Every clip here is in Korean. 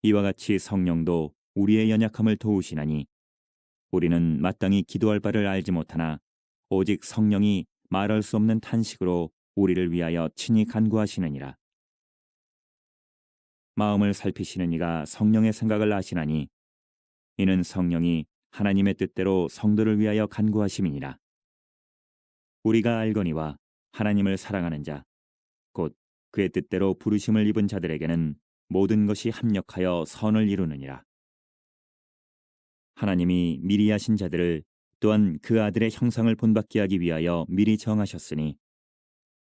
이와 같이 성령도 우리의 연약함을 도우시나니 우리는 마땅히 기도할 바를 알지 못하나 오직 성령이 말할 수 없는 탄식으로 우리를 위하여 친히 간구하시느니라. 마음을 살피시는 이가 성령의 생각을 아시나니 이는 성령이 하나님의 뜻대로 성도를 위하여 간구하심이니라. 우리가 알거니와 하나님을 사랑하는 자 곧 그의 뜻대로 부르심을 입은 자들에게는 모든 것이 합력하여 선을 이루느니라. 하나님이 미리 하신 자들을 또한 그 아들의 형상을 본받게 하기 위하여 미리 정하셨으니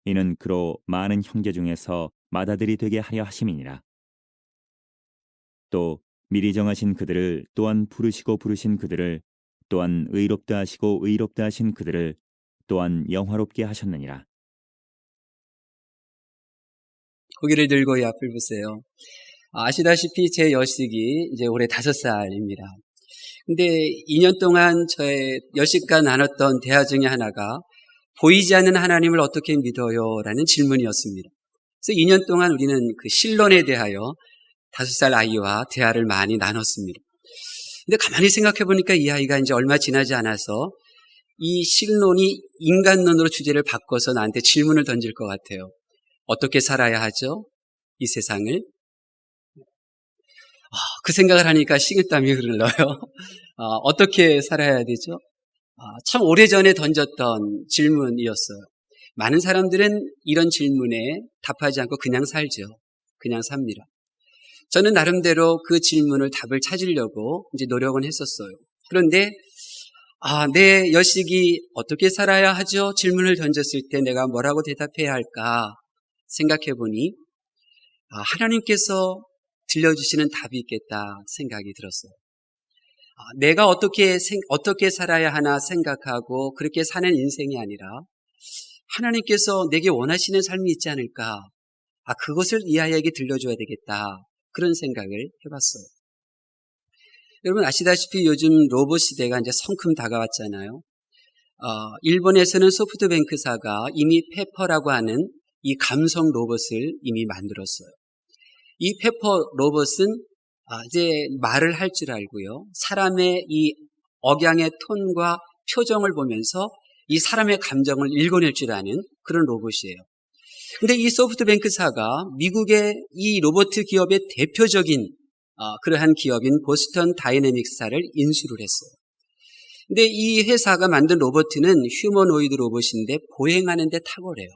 이는 그로 많은 형제 중에서 맏아들이 되게 하려 하심이니라. 또 미리 정하신 그들을 또한 부르시고 부르신 그들을 또한 의롭다 하시고 의롭다 하신 그들을 또한 영화롭게 하셨느니라. 고개를 들고 이 앞을 보세요. 아시다시피 제 여식이 이제 올해 5살입니다. 근데 2년 동안 저의 여식과 나눴던 대화 중에 하나가 보이지 않는 하나님을 어떻게 믿어요? 라는 질문이었습니다. 그래서 2년 동안 우리는 그 신론에 대하여 5살 아이와 대화를 많이 나눴습니다. 근데 가만히 생각해 보니까 이 아이가 이제 얼마 지나지 않아서 이 신론이 인간론으로 주제를 바꿔서 나한테 질문을 던질 것 같아요. 어떻게 살아야 하죠? 이 세상을? 그 생각을 하니까 식은땀이 흘러요. 어떻게 살아야 되죠? 참 오래전에 던졌던 질문이었어요. 많은 사람들은 이런 질문에 답하지 않고 그냥 살죠. 그냥 삽니다. 저는 나름대로 그 질문을 답을 찾으려고 이제 노력은 했었어요. 그런데 내 여식이 어떻게 살아야 하죠? 질문을 던졌을 때 내가 뭐라고 대답해야 할까 생각해 보니 하나님께서 들려주시는 답이 있겠다 생각이 들었어요. 내가 어떻게 살아야 하나 생각하고 그렇게 사는 인생이 아니라 하나님께서 내게 원하시는 삶이 있지 않을까? 그것을 이 아이에게 들려줘야 되겠다. 그런 생각을 해봤어요. 여러분 아시다시피 요즘 로봇 시대가 이제 성큼 다가왔잖아요. 일본에서는 소프트뱅크사가 이미 페퍼라고 하는 이 감성 로봇을 이미 만들었어요. 이 페퍼 로봇은 이제 말을 할 줄 알고요. 사람의 이 억양의 톤과 표정을 보면서 이 사람의 감정을 읽어낼 줄 아는 그런 로봇이에요. 근데 이 소프트뱅크사가 미국의 이 로봇 기업의 대표적인 그러한 기업인 보스턴 다이내믹스사를 인수를 했어요. 근데 이 회사가 만든 로봇은 휴머노이드 로봇인데 보행하는 데 탁월해요.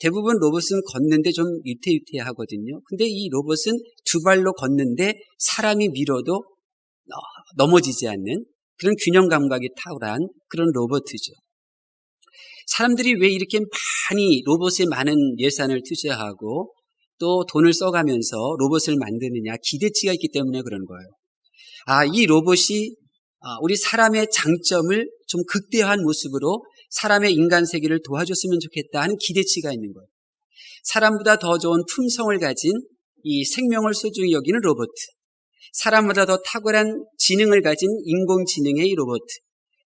대부분 로봇은 걷는데 좀 위태위태하거든요. 근데 이 로봇은 2발로 걷는데 사람이 밀어도 넘어지지 않는 그런 균형 감각이 탁월한 그런 로봇이죠. 사람들이 왜 이렇게 많이 로봇에 많은 예산을 투자하고 또 돈을 써가면서 로봇을 만드느냐, 기대치가 있기 때문에 그런 거예요. 이 로봇이 우리 사람의 장점을 좀 극대화한 모습으로 사람의 인간 세계를 도와줬으면 좋겠다 하는 기대치가 있는 거예요. 사람보다 더 좋은 품성을 가진 이 생명을 소중히 여기는 로봇, 사람보다 더 탁월한 지능을 가진 인공지능의 이 로봇,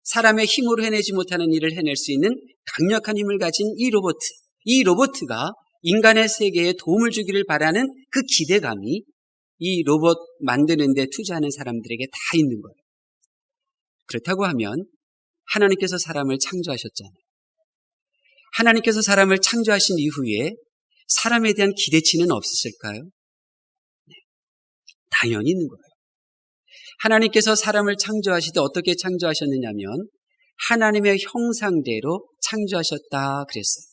사람의 힘으로 해내지 못하는 일을 해낼 수 있는 강력한 힘을 가진 이 로봇가 인간의 세계에 도움을 주기를 바라는 그 기대감이 이 로봇 만드는 데 투자하는 사람들에게 다 있는 거예요. 그렇다고 하면 하나님께서 사람을 창조하셨잖아요. 하나님께서 사람을 창조하신 이후에 사람에 대한 기대치는 없으실까요? 네, 당연히 있는 거예요. 하나님께서 사람을 창조하실 때 어떻게 창조하셨느냐면 하나님의 형상대로 창조하셨다 그랬어요.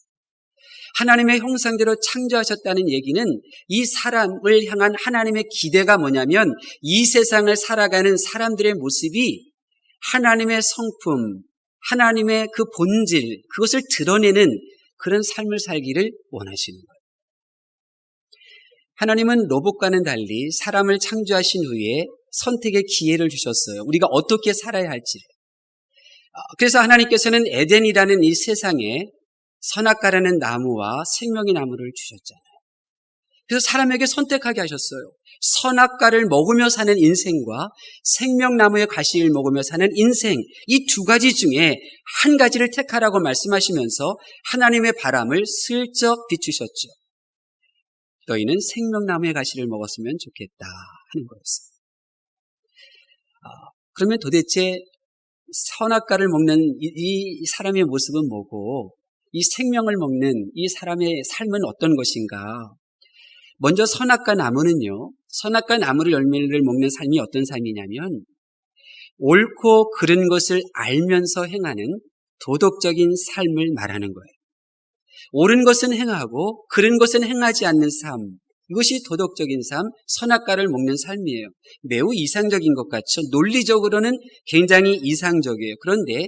하나님의 형상대로 창조하셨다는 얘기는 이 사람을 향한 하나님의 기대가 뭐냐면 이 세상을 살아가는 사람들의 모습이 하나님의 성품, 하나님의 그 본질, 그것을 드러내는 그런 삶을 살기를 원하시는 거예요. 하나님은 로봇과는 달리 사람을 창조하신 후에 선택의 기회를 주셨어요. 우리가 어떻게 살아야 할지. 그래서 하나님께서는 에덴이라는 이 세상에 선악과라는 나무와 생명의 나무를 주셨잖아요. 그래서 사람에게 선택하게 하셨어요. 선악과를 먹으며 사는 인생과 생명나무의 과실을 먹으며 사는 인생, 이 2가지 중에 한 가지를 택하라고 말씀하시면서 하나님의 바람을 슬쩍 비추셨죠. 너희는 생명나무의 가시를 먹었으면 좋겠다 하는 거였어요. 그러면 도대체 선악과를 먹는 이 사람의 모습은 뭐고 이 생명을 먹는 이 사람의 삶은 어떤 것인가? 먼저 선악과 나무는요. 선악과 나무를 열매를 먹는 삶이 어떤 삶이냐면 옳고 그른 것을 알면서 행하는 도덕적인 삶을 말하는 거예요. 옳은 것은 행하고 그른 것은 행하지 않는 삶. 이것이 도덕적인 삶, 선악과를 먹는 삶이에요. 매우 이상적인 것 같죠. 논리적으로는 굉장히 이상적이에요. 그런데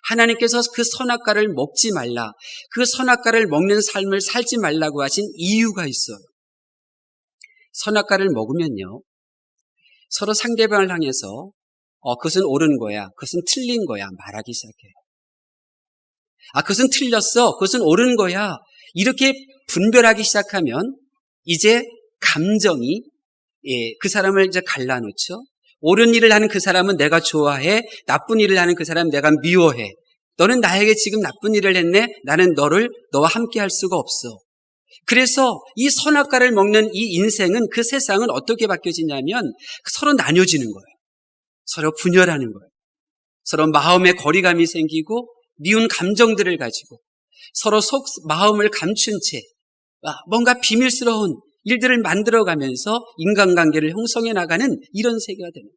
하나님께서 그 선악과를 먹지 말라, 그 선악과를 먹는 삶을 살지 말라고 하신 이유가 있어요. 선악과를 먹으면요, 서로 상대방을 향해서 그것은 옳은 거야, 그것은 틀린 거야 말하기 시작해요. 그것은 틀렸어, 그것은 옳은 거야 이렇게 분별하기 시작하면 이제 감정이 그 사람을 이제 갈라놓죠. 옳은 일을 하는 그 사람은 내가 좋아해, 나쁜 일을 하는 그 사람은 내가 미워해. 너는 나에게 지금 나쁜 일을 했네, 나는 너와 함께 할 수가 없어. 그래서 이 선악과를 먹는 이 인생은, 그 세상은 어떻게 바뀌어지냐면 서로 나뉘어지는 거예요. 서로 분열하는 거예요. 서로 마음의 거리감이 생기고 미운 감정들을 가지고 서로 마음을 감춘 채 뭔가 비밀스러운 일들을 만들어가면서 인간관계를 형성해 나가는 이런 세계가 되는 거예요.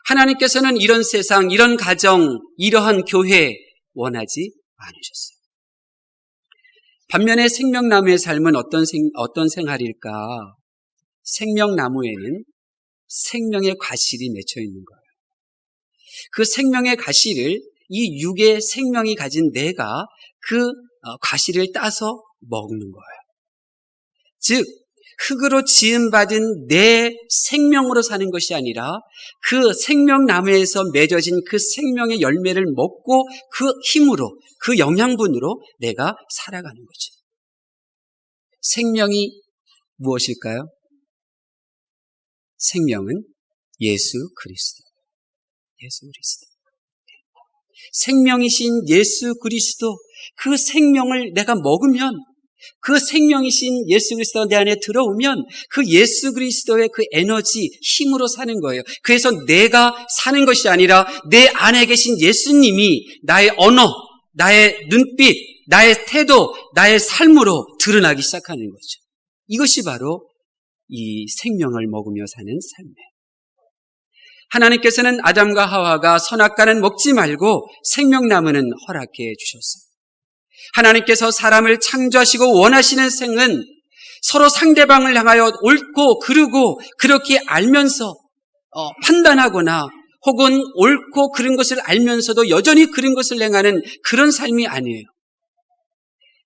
하나님께서는 이런 세상, 이런 가정, 이러한 교회 원하지 않으셨어요. 반면에 생명나무의 삶은 어떤 생활일까? 생명나무에는 생명의 과실이 맺혀 있는 거예요. 그 생명의 과실을 이 육의 생명이 가진 내가 그 과실을 따서 먹는 거예요. 즉 흙으로 지음받은 내 생명으로 사는 것이 아니라 그 생명나무에서 맺어진 그 생명의 열매를 먹고 그 힘으로, 그 영양분으로 내가 살아가는 거죠. 생명이 무엇일까요? 생명은 예수 그리스도. 예수 그리스도. 생명이신 예수 그리스도, 그 생명을 내가 먹으면, 그 생명이신 예수 그리스도가 내 안에 들어오면 그 예수 그리스도의 그 에너지, 힘으로 사는 거예요. 그래서 내가 사는 것이 아니라 내 안에 계신 예수님이 나의 언어, 나의 눈빛, 나의 태도, 나의 삶으로 드러나기 시작하는 거죠. 이것이 바로 이 생명을 먹으며 사는 삶이에요. 하나님께서는 아담과 하와가 선악과는 먹지 말고 생명나무는 허락해 주셨어요. 하나님께서 사람을 창조하시고 원하시는 생은 서로 상대방을 향하여 옳고 그르고 그렇게 알면서 판단하거나 혹은 옳고 그른 것을 알면서도 여전히 그른 것을 행하는 그런 삶이 아니에요.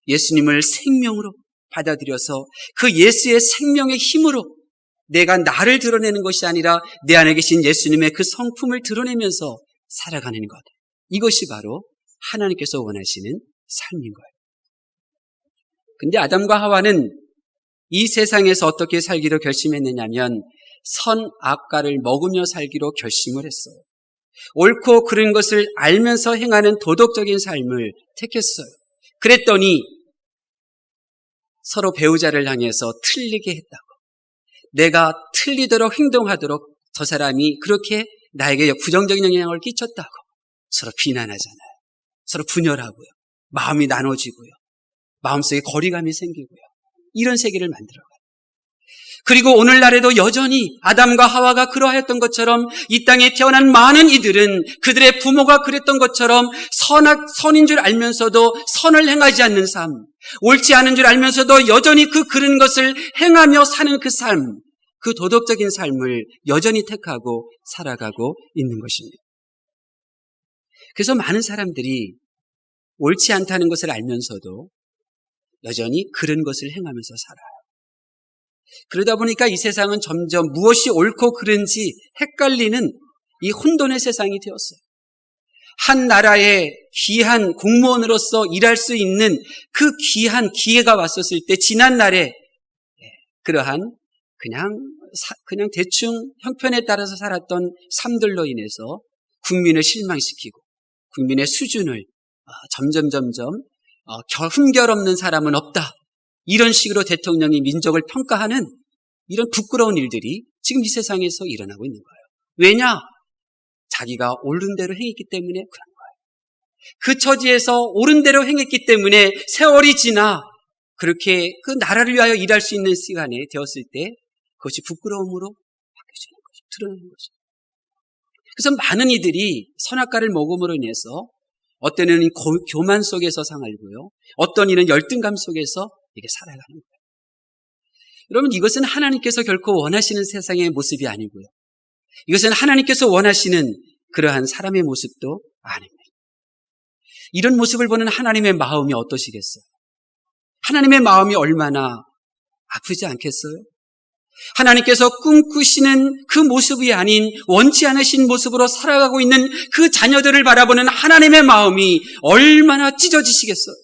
예수님을 생명으로 받아들여서 그 예수의 생명의 힘으로 내가 나를 드러내는 것이 아니라 내 안에 계신 예수님의 그 성품을 드러내면서 살아가는 것. 이것이 바로 하나님께서 원하시는 삶인 거예요. 근데 아담과 하와는 이 세상에서 어떻게 살기로 결심했느냐면 선악과를 먹으며 살기로 결심을 했어요. 옳고 그른 것을 알면서 행하는 도덕적인 삶을 택했어요. 그랬더니 서로 배우자를 향해서 틀리게 했다고. 내가 틀리도록 행동하도록 저 사람이 그렇게 나에게 부정적인 영향을 끼쳤다고 서로 비난하잖아요. 서로 분열하고요. 마음이 나눠지고요. 마음속에 거리감이 생기고요. 이런 세계를 만들어가요. 그리고 오늘날에도 여전히 아담과 하와가 그러하였던 것처럼 이 땅에 태어난 많은 이들은 그들의 부모가 그랬던 것처럼 선인 줄 알면서도 선을 행하지 않는 삶, 옳지 않은 줄 알면서도 여전히 그 그른 것을 행하며 사는 그 삶, 그 도덕적인 삶을 여전히 택하고 살아가고 있는 것입니다. 그래서 많은 사람들이 옳지 않다는 것을 알면서도 여전히 그른 것을 행하면서 살아요. 그러다 보니까 이 세상은 점점 무엇이 옳고 그른지 헷갈리는 이 혼돈의 세상이 되었어요. 한 나라의 귀한 공무원으로서 일할 수 있는 그 귀한 기회가 왔었을 때 지난날에 그러한 그냥 대충 형편에 따라서 살았던 삶들로 인해서 국민을 실망시키고 국민의 수준을 점점 흠결 없는 사람은 없다. 이런 식으로 대통령이 민족을 평가하는 이런 부끄러운 일들이 지금 이 세상에서 일어나고 있는 거예요. 왜냐? 자기가 옳은 대로 행했기 때문에 그런 거예요. 그 처지에서 옳은 대로 행했기 때문에 세월이 지나 그렇게 그 나라를 위하여 일할 수 있는 시간이 되었을 때 그것이 부끄러움으로 바뀌어지는 거죠. 드러나는 거죠. 그래서 많은 이들이 선악과를 먹음으로 인해서 어떤 이는 교만 속에서 살고요. 어떤 이는 열등감 속에서 이게 살아가는 거예요. 여러분, 이것은 하나님께서 결코 원하시는 세상의 모습이 아니고요. 이것은 하나님께서 원하시는 그러한 사람의 모습도 아닙니다. 이런 모습을 보는 하나님의 마음이 어떠시겠어요? 하나님의 마음이 얼마나 아프지 않겠어요? 하나님께서 꿈꾸시는 그 모습이 아닌 원치 않으신 모습으로 살아가고 있는 그 자녀들을 바라보는 하나님의 마음이 얼마나 찢어지시겠어요?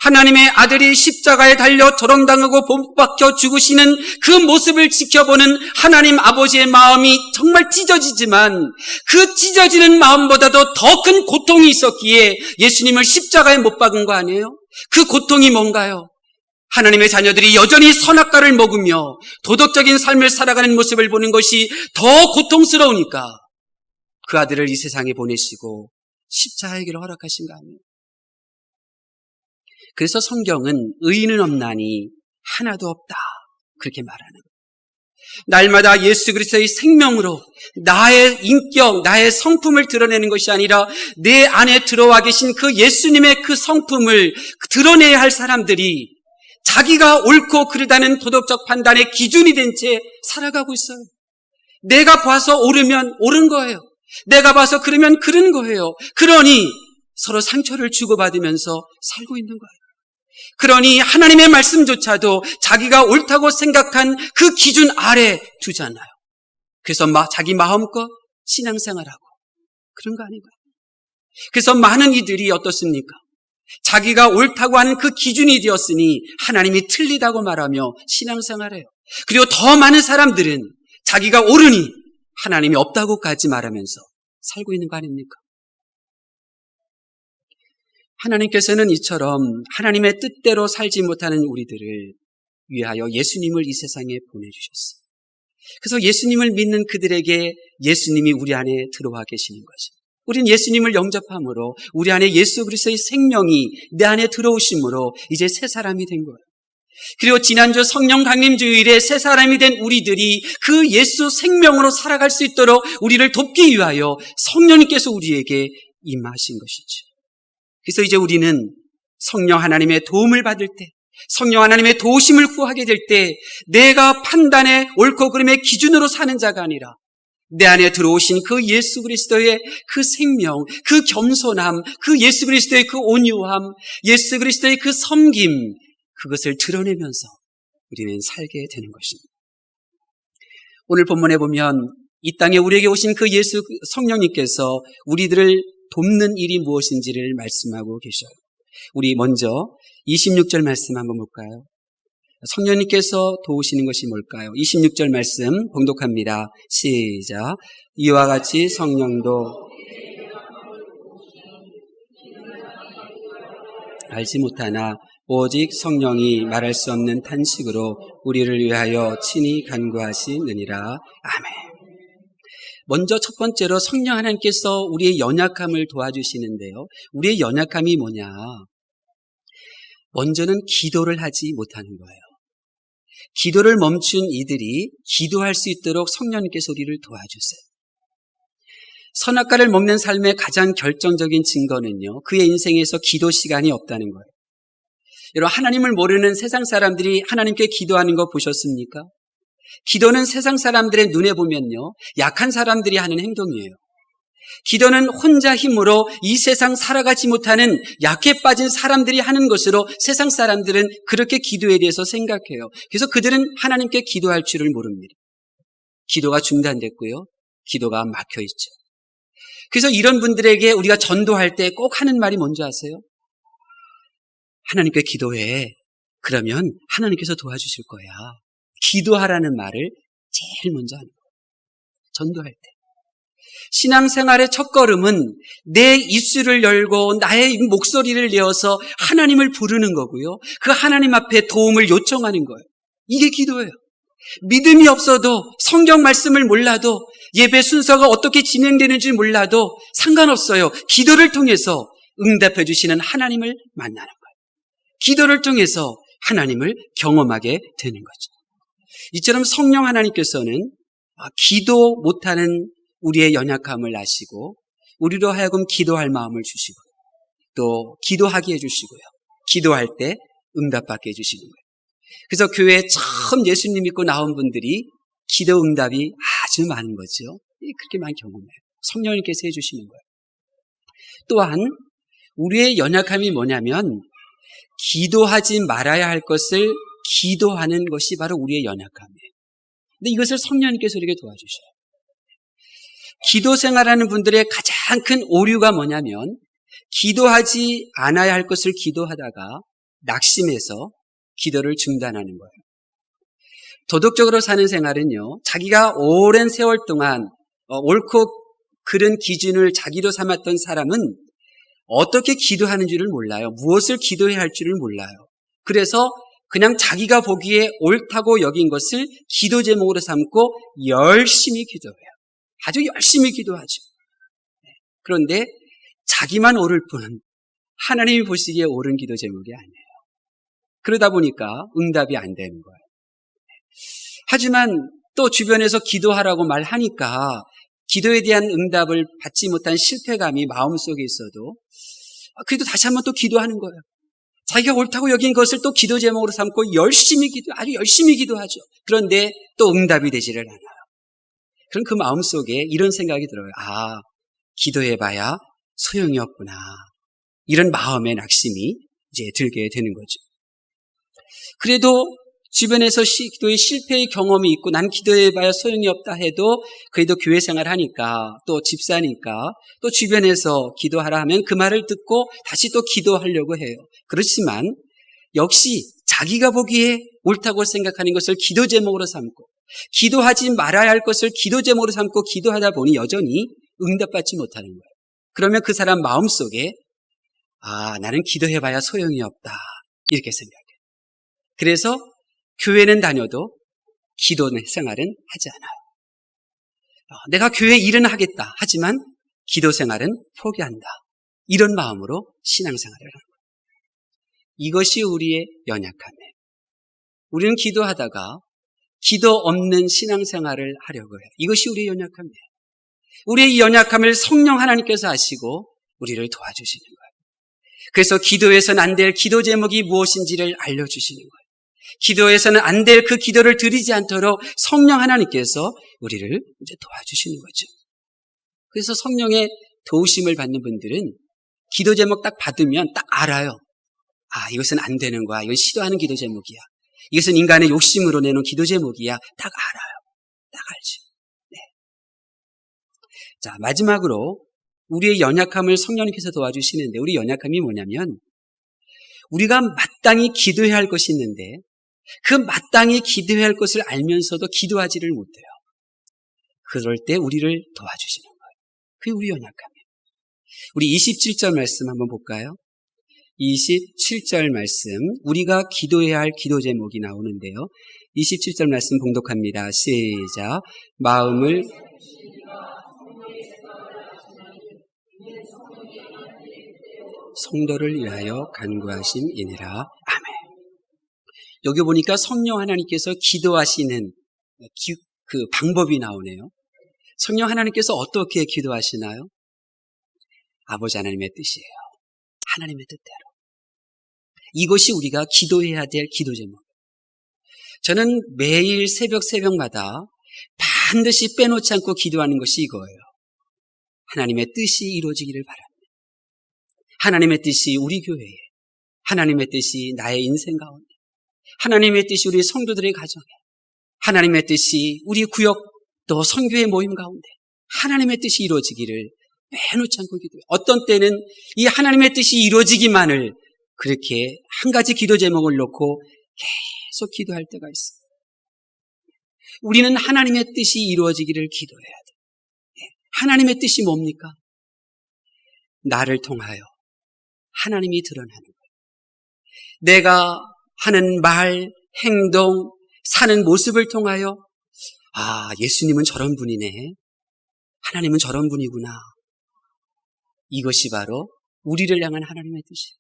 하나님의 아들이 십자가에 달려 조롱당하고 못 박혀 죽으시는 그 모습을 지켜보는 하나님 아버지의 마음이 정말 찢어지지만 그 찢어지는 마음보다도 더 큰 고통이 있었기에 예수님을 십자가에 못 박은 거 아니에요? 그 고통이 뭔가요? 하나님의 자녀들이 여전히 선악과를 먹으며 도덕적인 삶을 살아가는 모습을 보는 것이 더 고통스러우니까 그 아들을 이 세상에 보내시고 십자가의 길을 허락하신 거 아니에요? 그래서 성경은 의인은 없나니 하나도 없다 그렇게 말하는 거예요. 날마다 예수 그리스도의 생명으로 나의 인격, 나의 성품을 드러내는 것이 아니라 내 안에 들어와 계신 그 예수님의 그 성품을 드러내야 할 사람들이 자기가 옳고 그르다는 도덕적 판단의 기준이 된 채 살아가고 있어요. 내가 봐서 옳으면 옳은 거예요. 내가 봐서 그러면 그른 거예요. 그러니 서로 상처를 주고받으면서 살고 있는 거예요. 그러니 하나님의 말씀조차도 자기가 옳다고 생각한 그 기준 아래 두잖아요. 그래서 자기 마음껏 신앙생활하고 그런 거 아닌가요? 그래서 많은 이들이 어떻습니까? 자기가 옳다고 하는 그 기준이 되었으니 하나님이 틀리다고 말하며 신앙생활해요. 그리고 더 많은 사람들은 자기가 옳으니 하나님이 없다고까지 말하면서 살고 있는 거 아닙니까? 하나님께서는 이처럼 하나님의 뜻대로 살지 못하는 우리들을 위하여 예수님을 이 세상에 보내주셨어요. 그래서 예수님을 믿는 그들에게 예수님이 우리 안에 들어와 계시는 거죠. 우리는 예수님을 영접함으로 우리 안에 예수 그리스도의 생명이 내 안에 들어오심으로 이제 새 사람이 된 거예요. 그리고 지난주 성령 강림 주일에 새 사람이 된 우리들이 그 예수 생명으로 살아갈 수 있도록 우리를 돕기 위하여 성령님께서 우리에게 임하신 것이죠. 그래서 이제 우리는 성령 하나님의 도움을 받을 때, 성령 하나님의 도우심을 구하게 될 때 내가 판단의 옳고 그름의 기준으로 사는 자가 아니라 내 안에 들어오신 그 예수 그리스도의 그 생명, 그 겸손함, 그 예수 그리스도의 그 온유함, 예수 그리스도의 그 섬김, 그것을 드러내면서 우리는 살게 되는 것입니다. 오늘 본문에 보면 이 땅에 우리에게 오신 그 예수 성령님께서 우리들을 돕는 일이 무엇인지를 말씀하고 계셔요. 우리 먼저 26절 말씀 한번 볼까요? 성령님께서 도우시는 것이 뭘까요? 26절 말씀 봉독합니다. 시작. 이와 같이 성령도 알지 못하나 오직 성령이 말할 수 없는 탄식으로 우리를 위하여 친히 간구하시느니라. 아멘. 먼저 첫 번째로 성령 하나님께서 우리의 연약함을 도와주시는데요. 우리의 연약함이 뭐냐? 먼저는 기도를 하지 못하는 거예요. 기도를 멈춘 이들이 기도할 수 있도록 성령님께서 우리를 도와주세요. 선악과를 먹는 삶의 가장 결정적인 증거는요, 그의 인생에서 기도 시간이 없다는 거예요. 여러분, 하나님을 모르는 세상 사람들이 하나님께 기도하는 거 보셨습니까? 기도는 세상 사람들의 눈에 보면요, 약한 사람들이 하는 행동이에요. 기도는 혼자 힘으로 이 세상 살아가지 못하는 약해 빠진 사람들이 하는 것으로 세상 사람들은 그렇게 기도에 대해서 생각해요. 그래서 그들은 하나님께 기도할 줄을 모릅니다. 기도가 중단됐고요, 기도가 막혀 있죠. 그래서 이런 분들에게 우리가 전도할 때 꼭 하는 말이 뭔지 아세요? 하나님께 기도해. 그러면 하나님께서 도와주실 거야. 기도하라는 말을 제일 먼저 하는 거예요. 전도할 때. 신앙생활의 첫걸음은 내 입술을 열고 나의 목소리를 내어서 하나님을 부르는 거고요. 그 하나님 앞에 도움을 요청하는 거예요. 이게 기도예요. 믿음이 없어도, 성경 말씀을 몰라도, 예배 순서가 어떻게 진행되는지 몰라도 상관없어요. 기도를 통해서 응답해 주시는 하나님을 만나는 거예요. 기도를 통해서 하나님을 경험하게 되는 거죠. 이처럼 성령 하나님께서는 기도 못하는 우리의 연약함을 아시고 우리로 하여금 기도할 마음을 주시고 또 기도하게 해주시고요. 기도할 때 응답받게 해주시는 거예요. 그래서 교회에 처음 예수님 믿고 나온 분들이 기도 응답이 아주 많은 거죠. 그렇게 많이 경험해요. 성령님께서 해주시는 거예요. 또한 우리의 연약함이 뭐냐면 기도하지 말아야 할 것을 기도하는 것이 바로 우리의 연약함이에요. 근데 이것을 성령님께서 우리에게 도와주셔요. 기도 생활하는 분들의 가장 큰 오류가 뭐냐면 기도하지 않아야 할 것을 기도하다가 낙심해서 기도를 중단하는 거예요. 도덕적으로 사는 생활은요, 자기가 오랜 세월 동안 옳고 그른 기준을 자기로 삼았던 사람은 어떻게 기도하는 줄을 몰라요. 무엇을 기도해야 할 줄을 몰라요. 그래서 그냥 자기가 보기에 옳다고 여긴 것을 기도 제목으로 삼고 열심히 기도해요. 아주 열심히 기도하죠. 그런데 자기만 옳을 뿐 하나님이 보시기에 옳은 기도 제목이 아니에요. 그러다 보니까 응답이 안 되는 거예요. 하지만 또 주변에서 기도하라고 말하니까 기도에 대한 응답을 받지 못한 실패감이 마음속에 있어도 그래도 다시 한번 또 기도하는 거예요. 자기가 옳다고 여긴 것을 또 기도 제목으로 삼고 아주 열심히 기도하죠. 그런데 또 응답이 되지를 않아요. 그럼 그 마음속에 이런 생각이 들어요. 기도해봐야 소용이 없구나. 이런 마음의 낙심이 이제 들게 되는 거죠. 그래도 주변에서 기도의 실패의 경험이 있고 난 기도해봐야 소용이 없다 해도 그래도 교회 생활하니까 또 집사니까 또 주변에서 기도하라 하면 그 말을 듣고 다시 또 기도하려고 해요. 그렇지만 역시 자기가 보기에 옳다고 생각하는 것을 기도 제목으로 삼고 기도하지 말아야 할 것을 기도 제목으로 삼고 기도하다 보니 여전히 응답받지 못하는 거예요. 그러면 그 사람 마음속에 나는 기도해봐야 소용이 없다 이렇게 생각해요. 그래서 교회는 다녀도 기도 생활은 하지 않아요. 내가 교회 일은 하겠다. 하지만 기도 생활은 포기한다. 이런 마음으로 신앙생활을 하는 거예요. 이것이 우리의 연약함이에요. 우리는 기도하다가 기도 없는 신앙생활을 하려고 해요. 이것이 우리의 연약함이에요. 우리의 연약함을 성령 하나님께서 아시고 우리를 도와주시는 거예요. 그래서 기도에서는 안 될 기도 제목이 무엇인지를 알려주시는 거예요. 기도에서는 안 될 그 기도를 드리지 않도록 성령 하나님께서 우리를 이제 도와주시는 거죠. 그래서 성령의 도우심을 받는 분들은 기도 제목 딱 받으면 딱 알아요. 이것은 안 되는 거야. 이건 시도하는 기도 제목이야. 이것은 인간의 욕심으로 내놓은 기도 제목이야. 딱 알아요. 딱 알죠. 네. 자, 마지막으로 우리의 연약함을 성령님께서 도와주시는데 우리 연약함이 뭐냐면 우리가 마땅히 기도해야 할 것이 있는데 그 마땅히 기도해야 할 것을 알면서도 기도하지를 못해요. 그럴 때 우리를 도와주시는 거예요. 그게 우리 연약함이에요. 우리 27절 말씀 한번 볼까요? 27절 말씀, 우리가 기도해야 할 기도 제목이 나오는데요. 27절 말씀 봉독합니다. 시작. 마음을 성도를 위하여 간구하심이니라. 아멘. 여기 보니까 성령 하나님께서 기도하시는 그 방법이 나오네요. 성령 하나님께서 어떻게 기도하시나요? 아버지 하나님의 뜻이에요. 하나님의 뜻대로. 이것이 우리가 기도해야 될 기도 제목. 저는 매일 새벽마다 반드시 빼놓지 않고 기도하는 것이 이거예요. 하나님의 뜻이 이루어지기를 바랍니다. 하나님의 뜻이 우리 교회에, 하나님의 뜻이 나의 인생 가운데, 하나님의 뜻이 우리 성도들의 가정에, 하나님의 뜻이 우리 구역 또 선교의 모임 가운데 하나님의 뜻이 이루어지기를 빼놓지 않고 기도해요. 어떤 때는 이 하나님의 뜻이 이루어지기만을 그렇게 한 가지 기도 제목을 놓고 계속 기도할 때가 있어요. 우리는 하나님의 뜻이 이루어지기를 기도해야 돼요. 하나님의 뜻이 뭡니까? 나를 통하여 하나님이 드러나는 거예요. 내가 하는 말, 행동, 사는 모습을 통하여 예수님은 저런 분이네. 하나님은 저런 분이구나. 이것이 바로 우리를 향한 하나님의 뜻이에요.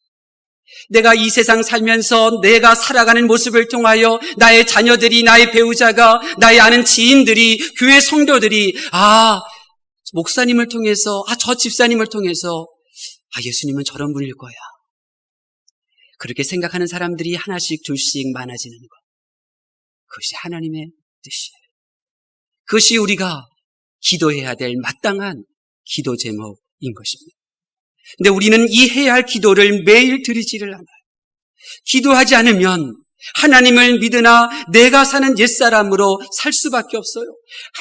내가 이 세상 살면서 내가 살아가는 모습을 통하여 나의 자녀들이, 나의 배우자가, 나의 아는 지인들이, 교회 성도들이 목사님을 통해서, 저 집사님을 통해서 예수님은 저런 분일 거야. 그렇게 생각하는 사람들이 하나씩 둘씩 많아지는 것. 그것이 하나님의 뜻이에요. 그것이 우리가 기도해야 될 마땅한 기도 제목인 것입니다. 근데 우리는 이 해야 할 기도를 매일 드리지를 않아요. 기도하지 않으면 하나님을 믿으나 내가 사는 옛사람으로 살 수밖에 없어요.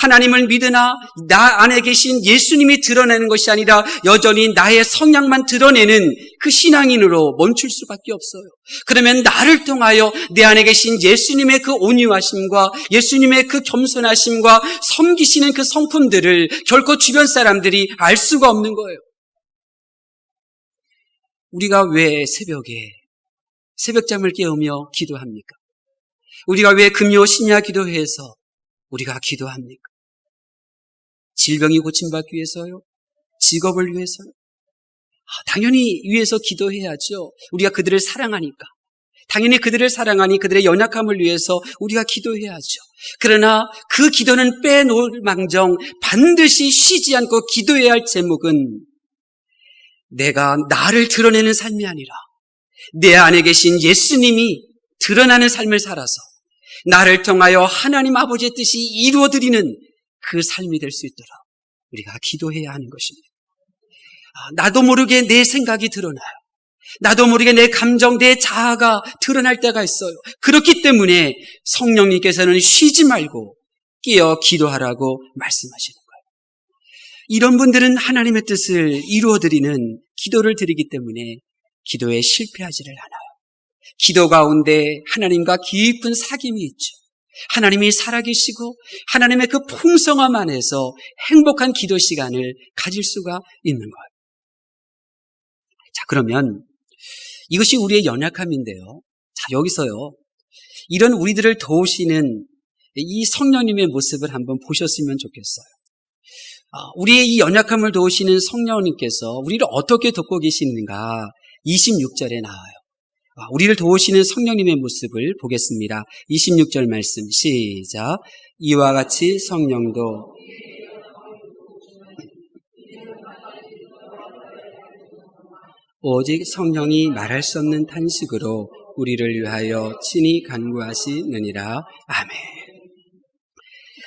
하나님을 믿으나 나 안에 계신 예수님이 드러내는 것이 아니라 여전히 나의 성향만 드러내는 그 신앙인으로 멈출 수밖에 없어요. 그러면 나를 통하여 내 안에 계신 예수님의 그 온유하심과 예수님의 그 겸손하심과 섬기시는 그 성품들을 결코 주변 사람들이 알 수가 없는 거예요. 우리가 왜 새벽잠을 깨우며 기도합니까? 우리가 왜 금요 신야 기도회에서 우리가 기도합니까? 질병이 고침받기 위해서요? 직업을 위해서요? 당연히 위해서 기도해야죠. 우리가 그들을 사랑하니까. 당연히 그들을 사랑하니 그들의 연약함을 위해서 우리가 기도해야죠. 그러나 그 기도는 빼놓을 망정 반드시 쉬지 않고 기도해야 할 제목은 내가 나를 드러내는 삶이 아니라 내 안에 계신 예수님이 드러나는 삶을 살아서 나를 통하여 하나님 아버지의 뜻이 이루어드리는 그 삶이 될 수 있도록 우리가 기도해야 하는 것입니다. 나도 모르게 내 생각이 드러나요. 나도 모르게 내 감정, 내 자아가 드러날 때가 있어요. 그렇기 때문에 성령님께서는 쉬지 말고 깨어 기도하라고 말씀하시는 거예요. 이런 분들은 하나님의 뜻을 이루어드리는 기도를 드리기 때문에 기도에 실패하지를 않아요. 기도 가운데 하나님과 깊은 사귐이 있죠. 하나님이 살아계시고 하나님의 그 풍성함 안에서 행복한 기도 시간을 가질 수가 있는 거예요. 자, 그러면 이것이 우리의 연약함인데요. 자, 여기서요. 이런 우리들을 도우시는 이 성령님의 모습을 한번 보셨으면 좋겠어요. 우리의 이 연약함을 도우시는 성령님께서 우리를 어떻게 돕고 계시는가 26절에 나와요. 우리를 도우시는 성령님의 모습을 보겠습니다. 26절 말씀 시작. 이와 같이 성령도 오직 성령이 말할 수 없는 탄식으로 우리를 위하여 친히 간구하시느니라. 아멘.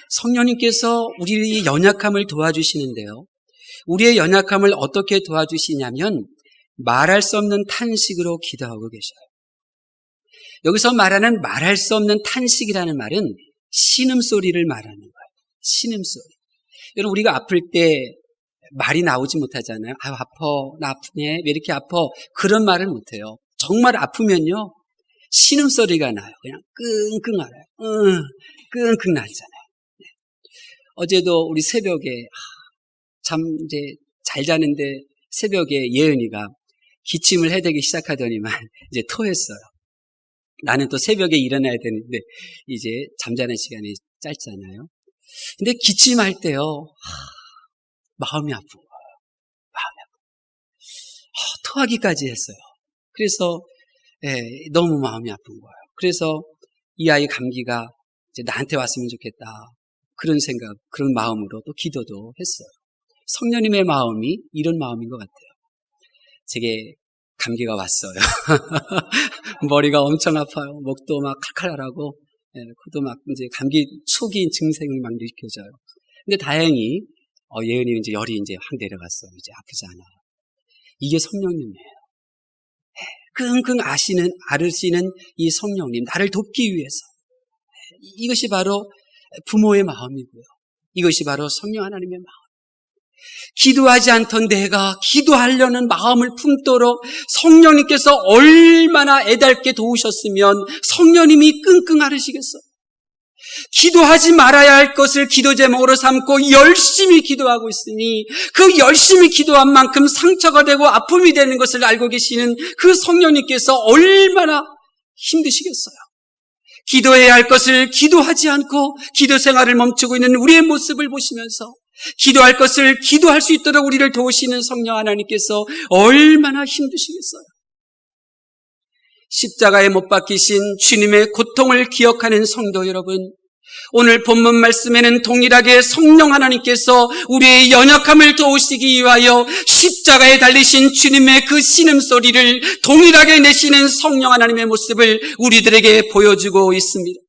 성령님께서 우리의 연약함을 도와주시는데요. 우리의 연약함을 어떻게 도와주시냐면 말할 수 없는 탄식으로 기도하고 계셔요. 여기서 말하는 말할 수 없는 탄식이라는 말은 신음소리를 말하는 거예요. 신음소리. 여러분, 우리가 아플 때 말이 나오지 못하잖아요. 아파, 나 아프네, 왜 이렇게 아파? 그런 말을 못해요. 정말 아프면요, 신음소리가 나요. 그냥 끙끙 앓아요. 끙끙 나잖아요. 네. 어제도 우리 새벽에 참 이제 잘 자는데 새벽에 예은이가 기침을 해대기 시작하더니만 이제 토했어요. 나는 또 새벽에 일어나야 되는데 이제 잠자는 시간이 짧잖아요. 근데 기침할 때요, 마음이 아픈 거예요. 마음이 아픈 거예요. 토하기까지 했어요. 그래서 너무 마음이 아픈 거예요. 그래서 이 아이 감기가 이제 나한테 왔으면 좋겠다. 그런 생각, 그런 마음으로 또 기도도 했어요. 성령님의 마음이 이런 마음인 것 같아요. 제게 감기가 왔어요. 머리가 엄청 아파요. 목도 막 칼칼하고, 코도 막 이제 감기 초기 증상이 막 느껴져요. 근데 다행히 예은이 이제 열이 이제 확 내려갔어요. 이제 아프지 않아요. 이게 성령님이에요. 끙끙 앓으시는 이 성령님, 나를 돕기 위해서. 이것이 바로 부모의 마음이고요. 이것이 바로 성령 하나님의 마음. 기도하지 않던 내가 기도하려는 마음을 품도록 성령님께서 얼마나 애달게 도우셨으면 성령님이 끙끙 앓으시겠어요. 기도하지 말아야 할 것을 기도 제목으로 삼고 열심히 기도하고 있으니 그 열심히 기도한 만큼 상처가 되고 아픔이 되는 것을 알고 계시는 그 성령님께서 얼마나 힘드시겠어요. 기도해야 할 것을 기도하지 않고 기도 생활을 멈추고 있는 우리의 모습을 보시면서 기도할 것을 기도할 수 있도록 우리를 도우시는 성령 하나님께서 얼마나 힘드시겠어요. 십자가에 못 박히신 주님의 고통을 기억하는 성도 여러분, 오늘 본문 말씀에는 동일하게 성령 하나님께서 우리의 연약함을 도우시기 위하여 십자가에 달리신 주님의 그 신음소리를 동일하게 내시는 성령 하나님의 모습을 우리들에게 보여주고 있습니다.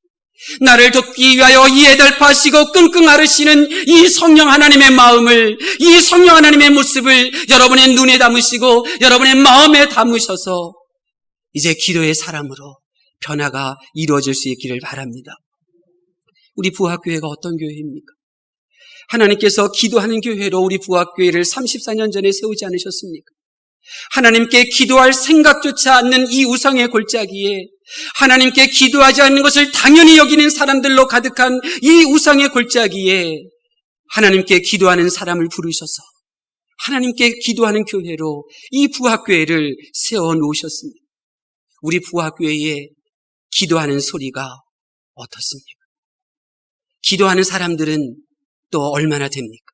나를 돕기 위하여 이 애달파하시고 끙끙 앓으시는 이 성령 하나님의 마음을, 이 성령 하나님의 모습을 여러분의 눈에 담으시고 여러분의 마음에 담으셔서 이제 기도의 사람으로 변화가 이루어질 수 있기를 바랍니다. 우리 부학교회가 어떤 교회입니까? 하나님께서 기도하는 교회로 우리 부학교회를 34년 전에 세우지 않으셨습니까? 하나님께 기도할 생각조차 않는 이 우상의 골짜기에 하나님께 기도하지 않는 것을 당연히 여기는 사람들로 가득한 이 우상의 골짜기에 하나님께 기도하는 사람을 부르셔서 하나님께 기도하는 교회로 이 부학교회를 세워놓으셨습니다. 우리 부학교회에 기도하는 소리가 어떻습니까? 기도하는 사람들은 또 얼마나 됩니까?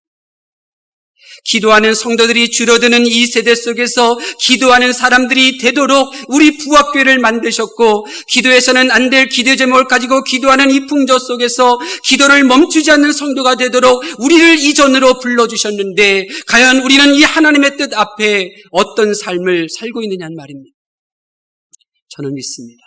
기도하는 성도들이 줄어드는 이 세대 속에서 기도하는 사람들이 되도록 우리 부학교회를 만드셨고, 기도해서는 안 될 기도 제목을 가지고 기도하는 이 풍조 속에서 기도를 멈추지 않는 성도가 되도록 우리를 이전으로 불러주셨는데, 과연 우리는 이 하나님의 뜻 앞에 어떤 삶을 살고 있느냐는 말입니다. 저는 믿습니다.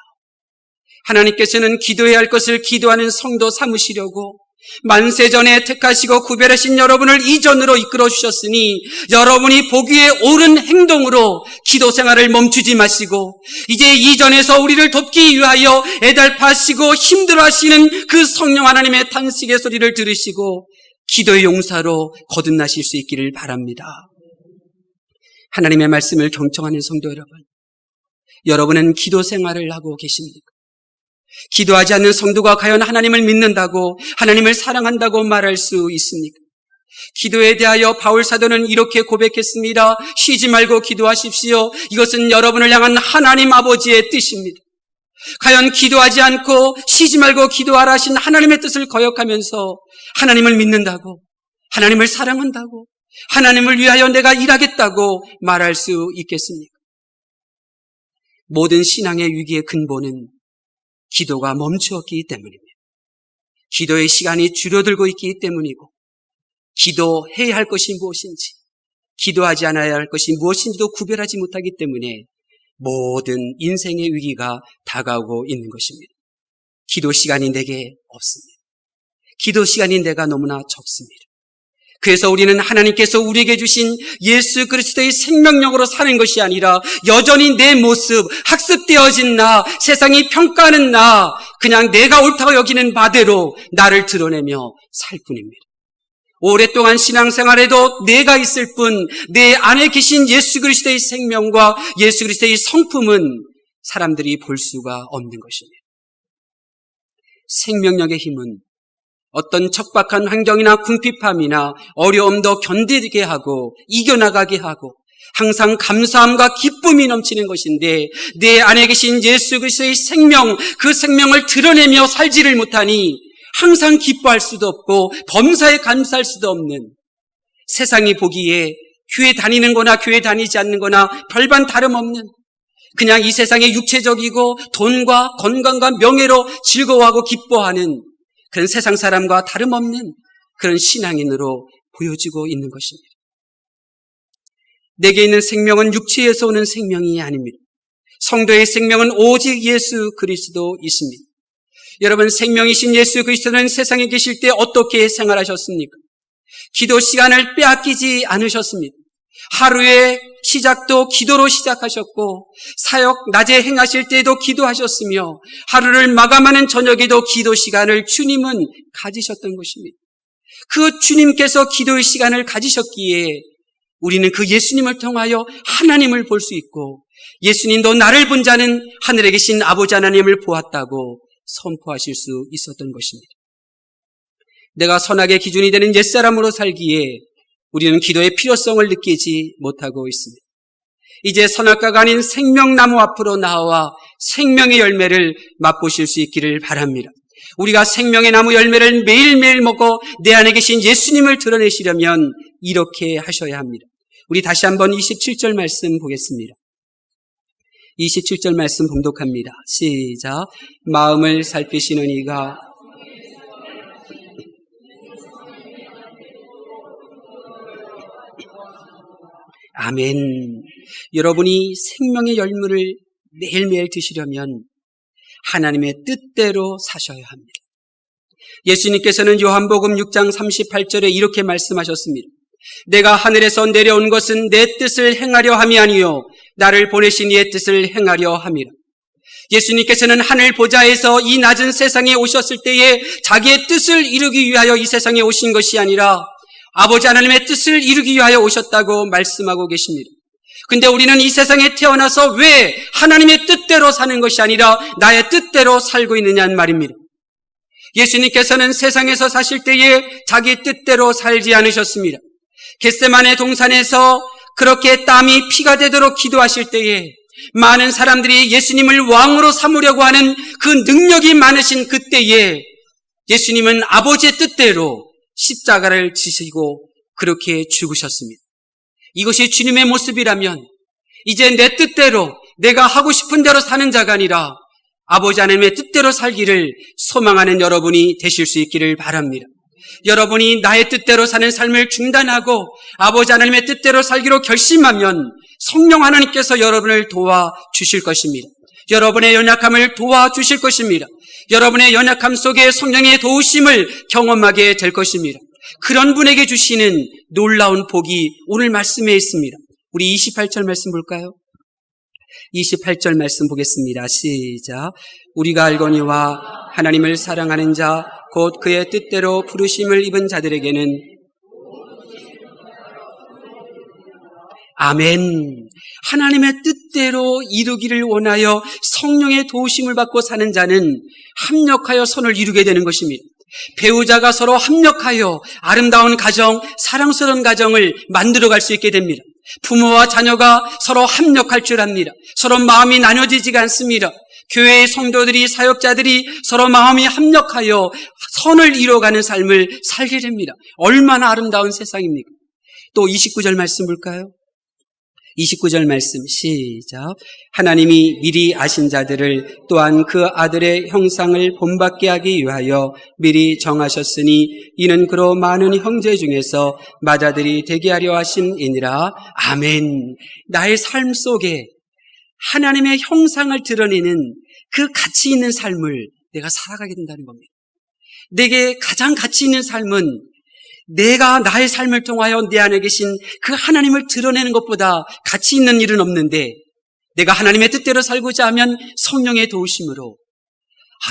하나님께서는 기도해야 할 것을 기도하는 성도 삼으시려고 만세전에 택하시고 구별하신 여러분을 이전으로 이끌어 주셨으니, 여러분이 보기에 옳은 행동으로 기도 생활을 멈추지 마시고 이제 이전에서 우리를 돕기 위하여 애달파하시고 힘들어하시는 그 성령 하나님의 탄식의 소리를 들으시고 기도의 용사로 거듭나실 수 있기를 바랍니다. 하나님의 말씀을 경청하는 성도 여러분, 여러분은 기도 생활을 하고 계십니까? 기도하지 않는 성도가 과연 하나님을 믿는다고, 하나님을 사랑한다고 말할 수 있습니까? 기도에 대하여 바울 사도는 이렇게 고백했습니다. 쉬지 말고 기도하십시오. 이것은 여러분을 향한 하나님 아버지의 뜻입니다. 과연 기도하지 않고 쉬지 말고 기도하라 하신 하나님의 뜻을 거역하면서 하나님을 믿는다고, 하나님을 사랑한다고, 하나님을 위하여 내가 일하겠다고 말할 수 있겠습니까? 모든 신앙의 위기의 근본은 기도가 멈추었기 때문입니다. 기도의 시간이 줄어들고 있기 때문이고, 기도해야 할 것이 무엇인지, 기도하지 않아야 할 것이 무엇인지도 구별하지 못하기 때문에 모든 인생의 위기가 다가오고 있는 것입니다. 기도 시간이 내게 없습니다. 기도 시간이 내가 너무나 적습니다. 그래서 우리는 하나님께서 우리에게 주신 예수 그리스도의 생명력으로 사는 것이 아니라 여전히 내 모습, 학습되어진 나, 세상이 평가하는 나, 그냥 내가 옳다고 여기는 바대로 나를 드러내며 살 뿐입니다. 오랫동안 신앙생활에도 내가 있을 뿐, 내 안에 계신 예수 그리스도의 생명과 예수 그리스도의 성품은 사람들이 볼 수가 없는 것입니다. 생명력의 힘은 어떤 척박한 환경이나 궁핍함이나 어려움도 견디게 하고 이겨나가게 하고 항상 감사함과 기쁨이 넘치는 것인데, 내 안에 계신 예수 그리스도의 생명, 그 생명을 드러내며 살지를 못하니 항상 기뻐할 수도 없고 범사에 감사할 수도 없는, 세상이 보기에 교회 다니는 거나 교회 다니지 않는 거나 별반 다름없는, 그냥 이 세상의 육체적이고 돈과 건강과 명예로 즐거워하고 기뻐하는 그런 세상 사람과 다름없는 그런 신앙인으로 보여지고 있는 것입니다. 내게 있는 생명은 육체에서 오는 생명이 아닙니다. 성도의 생명은 오직 예수 그리스도이십니다. 여러분, 생명이신 예수 그리스도는 세상에 계실 때 어떻게 생활하셨습니까? 기도 시간을 빼앗기지 않으셨습니다. 하루의 시작도 기도로 시작하셨고, 사역 낮에 행하실 때에도 기도하셨으며, 하루를 마감하는 저녁에도 기도 시간을 주님은 가지셨던 것입니다. 그 주님께서 기도의 시간을 가지셨기에 우리는 그 예수님을 통하여 하나님을 볼 수 있고, 예수님도 나를 본 자는 하늘에 계신 아버지 하나님을 보았다고 선포하실 수 있었던 것입니다. 내가 선악의 기준이 되는 옛사람으로 살기에 우리는 기도의 필요성을 느끼지 못하고 있습니다. 이제 선악과가 아닌 생명나무 앞으로 나와 생명의 열매를 맛보실 수 있기를 바랍니다. 우리가 생명의 나무 열매를 매일매일 먹고 내 안에 계신 예수님을 드러내시려면 이렇게 하셔야 합니다. 우리 다시 한번 27절 말씀 보겠습니다. 27절 말씀 봉독합니다. 시작. 마음을 살피시는 이가 아멘. 여러분이 생명의 열매를 매일매일 드시려면 하나님의 뜻대로 사셔야 합니다. 예수님께서는 요한복음 6장 38절에 이렇게 말씀하셨습니다. 내가 하늘에서 내려온 것은 내 뜻을 행하려 함이 아니요 나를 보내신 이의 뜻을 행하려 함이라. 예수님께서는 하늘 보좌에서 이 낮은 세상에 오셨을 때에 자기의 뜻을 이루기 위하여 이 세상에 오신 것이 아니라 아버지 하나님의 뜻을 이루기 위하여 오셨다고 말씀하고 계십니다. 근데 우리는 이 세상에 태어나서 왜 하나님의 뜻대로 사는 것이 아니라 나의 뜻대로 살고 있느냐는 말입니다. 예수님께서는 세상에서 사실 때에 자기 뜻대로 살지 않으셨습니다. 겟세마네 동산에서 그렇게 땀이 피가 되도록 기도하실 때에 많은 사람들이 예수님을 왕으로 삼으려고 하는 그 능력이 많으신 그때에 예수님은 아버지의 뜻대로 십자가를 지시고 그렇게 죽으셨습니다. 이것이 주님의 모습이라면 이제 내 뜻대로 내가 하고 싶은 대로 사는 자가 아니라 아버지 하나님의 뜻대로 살기를 소망하는 여러분이 되실 수 있기를 바랍니다. 여러분이 나의 뜻대로 사는 삶을 중단하고 아버지 하나님의 뜻대로 살기로 결심하면 성령 하나님께서 여러분을 도와주실 것입니다. 여러분의 연약함을 도와주실 것입니다. 여러분의 연약함 속에 성령의 도우심을 경험하게 될 것입니다. 그런 분에게 주시는 놀라운 복이 오늘 말씀에 있습니다. 우리 28절 말씀 볼까요? 28절 말씀 보겠습니다. 시작. 우리가 알거니와 하나님을 사랑하는 자 곧 그의 뜻대로 부르심을 입은 자들에게는 아멘. 하나님의 뜻대로 이루기를 원하여 성령의 도우심을 받고 사는 자는 합력하여 선을 이루게 되는 것입니다. 배우자가 서로 합력하여 아름다운 가정, 사랑스러운 가정을 만들어갈 수 있게 됩니다. 부모와 자녀가 서로 합력할 줄 압니다. 서로 마음이 나눠지지가 않습니다. 교회의 성도들이, 사역자들이 서로 마음이 합력하여 선을 이루어가는 삶을 살게 됩니다. 얼마나 아름다운 세상입니까? 또 29절 말씀 볼까요? 29절 말씀 시작. 하나님이 미리 아신 자들을 또한 그 아들의 형상을 본받게 하기 위하여 미리 정하셨으니 이는 그로 많은 형제 중에서 맏아들이 되게 하려 하심이니라. 아멘. 나의 삶 속에 하나님의 형상을 드러내는 그 가치 있는 삶을 내가 살아가게 된다는 겁니다. 내게 가장 가치 있는 삶은 내가 나의 삶을 통하여 내 안에 계신 그 하나님을 드러내는 것보다 가치 있는 일은 없는데 내가 하나님의 뜻대로 살고자 하면 성령의 도우심으로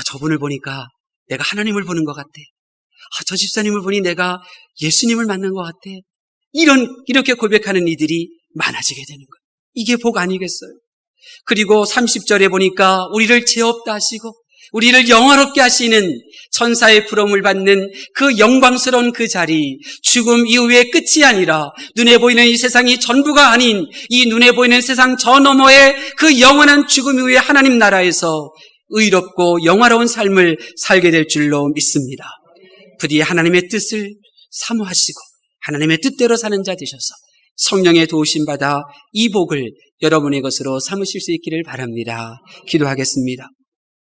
저분을 보니까 내가 하나님을 보는 것 같아. 저 집사님을 보니 내가 예수님을 만난 것 같아. 이렇게 고백하는 이들이 많아지게 되는 거예요. 이게 복 아니겠어요? 그리고 30절에 보니까 우리를 죄 없다 하시고 우리를 영화롭게 하시는 천사의 부름을 받는 그 영광스러운 그 자리, 죽음 이후의 끝이 아니라 눈에 보이는 이 세상이 전부가 아닌 이 눈에 보이는 세상 저 너머의 그 영원한 죽음 이후의 하나님 나라에서 의롭고 영화로운 삶을 살게 될 줄로 믿습니다. 부디 하나님의 뜻을 사모하시고 하나님의 뜻대로 사는 자 되셔서 성령의 도우심 받아 이 복을 여러분의 것으로 삼으실 수 있기를 바랍니다. 기도하겠습니다.